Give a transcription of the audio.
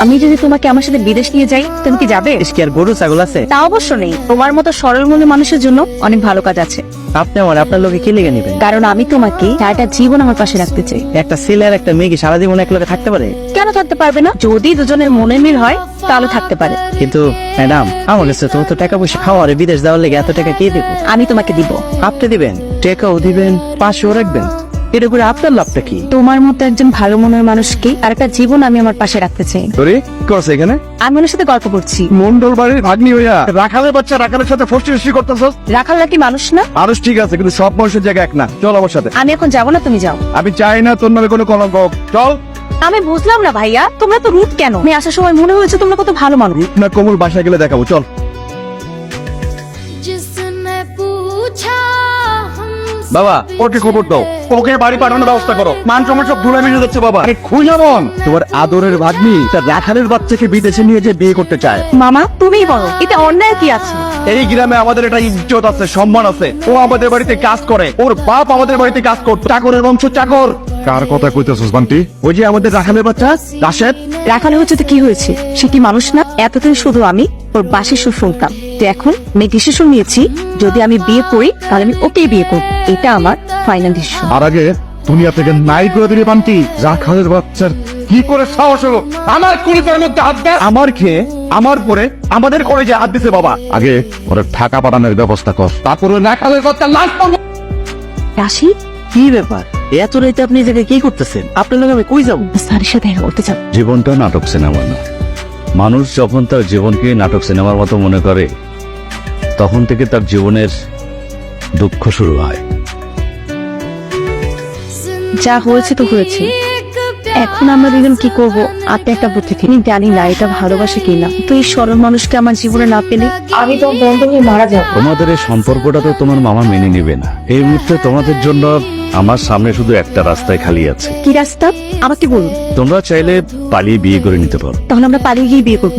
আমি যদি তোমাকে আমার সাথে বিদেশ নিয়ে যাই, তুমি কি যাবে? কি আর গরু ছাগল আছে? তা অবশ্য নেই, তোমার মতো সরল মনের মানুষের জন্য অনেক ভালো কাজ আছে। আপনি আমার আপনার লোকে কি লেগে নেবেন? কারণ আমি তোমাকে সারাটা জীবন আমার পাশে রাখতে চাই। একটা ছেলে আর একটা মেয়ে কি সারা জীবন এক লোকে থাকতে পারে? কেন থাকতে পারবে না? যদি দুজনের মনের মিল হয় তাহলে থাকতে পারে। কিন্তু ম্যাডাম, আমার কাছে তো টাকা পয়সা খাওয়ারে বিদেশ যাওয়ার লেগে এত টাকা কে দেবো? আমি তোমাকে দিব। আপনি দিবেন? টাকাও দিবেন, পাশেও রাখবেন, এটা করে আপনার লাভটা কি? তোমার মতো একজন ভালো মনের মানুষকে আর একটা জীবন আমি আমার পাশে রাখতে চাই। তোরে কি করছ এখানে? আমি ওনার সাথে গল্প করছি। মন্ডল বাড়ির ভাগ্নি হইয়া রাখালের বাচ্চা রাখালের সাথে ফষ্টি করতেছস? রাখালরা কি মানুষ না? মানুষ ঠিক আছে, কিন্তু সব মানুষের জায়গা এক না। চল আমার সাথে। আমি এখন যাবো না, তুমি যাও। আমি চাই না তোর নামে কোনো কলঙ্ক হোক। চল। আমি বুঝলাম না ভাইয়া, তোমরা তো রুট কেন? আমি আসার সময় মনে হয়েছে তোমরা কত ভালো মানুষ। না কোমল বাসায় গেলে দেখাবো, চল। जिसने पूछा हमसे বাবা, ওকে খবর দাও, ওকে বাড়ি পাঠানোর ব্যবস্থা করো। মান সম্মান সব ধুলে মিশে যাচ্ছে বাবা। আরে খুঁজা মন, তোমার আদরের ভাগ্নি তার রাখালের বাচ্চাকে বিদেশে নিয়ে যে বিয়ে করতে চায়। মামা তুমিই বলো, এটা অন্যায় কি আছে? এই গ্রামে আমাদের একটা ইজ্জত আছে, সম্মান আছে। ও আমাদের বাড়িতে কাজ করে, ওর বাপ আমাদের বাড়িতে কাজ করতো। চাকরের বংশ চাকর। কার কথা কইতেছস বান্টি? ওই যে আমাদের রাখালের বাচ্চা রাশেদ। রাখাল হচ্ছে তো কি হয়েছে? সে কি মানুষ না? এতদিন শুধু আমি ওর বাসি সুর শুনতাম, তো এখন আমি ডিসিশন নিয়েছি, যদি আমি বিয়ে করি তাহলে আমি ওকেই বিয়ে করব। এটা আমার ফাইনাল ডিসিশন। আর আগে দুনিয়া থেকে নাই করে দিলে বান্টি। রাখালের বাচ্চার কি করে সাহস হলো আমার কুলিপের মধ্যে হাত দেয়? আমার খেয়ে আমার পরে আমাদের করে যে হাত দিছে বাবা। আগে ওরা টাকা পাঠানোর ব্যবস্থা কর, তারপরে রাখালের বাচ্চা লাশ পাবো। রাশি, কি ব্যাপার? এত রাইতে আপনি এই জায়গায় কি করতেছেন? আপনার লোক আমি কই যাবো? স্যারের সাথে দেখা করতে চাও? জীবনটা নাটক সিনেমা না। মানুষ যখন তার জীবনকে নাটক সিনেমার মতো মনে করে, তখন থেকে তার জীবনের দুঃখ শুরু হয়। যা হয়েছে তো হয়েছে, এখন আমরা দুজন কি করব? আপনি একটা বুদ্ধি দিন। আমি জানি না এটা ভালোবাসে কিনা, তো এই সরল মানুষকে আমার জীবনে না পেলে আমি তো বন্ধ হয়ে মারা যাবো। তোমাদের এই সম্পর্কটা তো তোমার মামা মেনে নেবে না। এই মুহূর্তে তোমাদের জন্য আমার সামনে শুধু একটা রাস্তায় খালি আছে। কি রাস্তা? আমাকে বলুন। তোমরা চাইলে পালিয়ে বিয়ে করে নিতে পারো। তাহলে আমরা পালিয়ে গিয়ে বিয়ে করবো।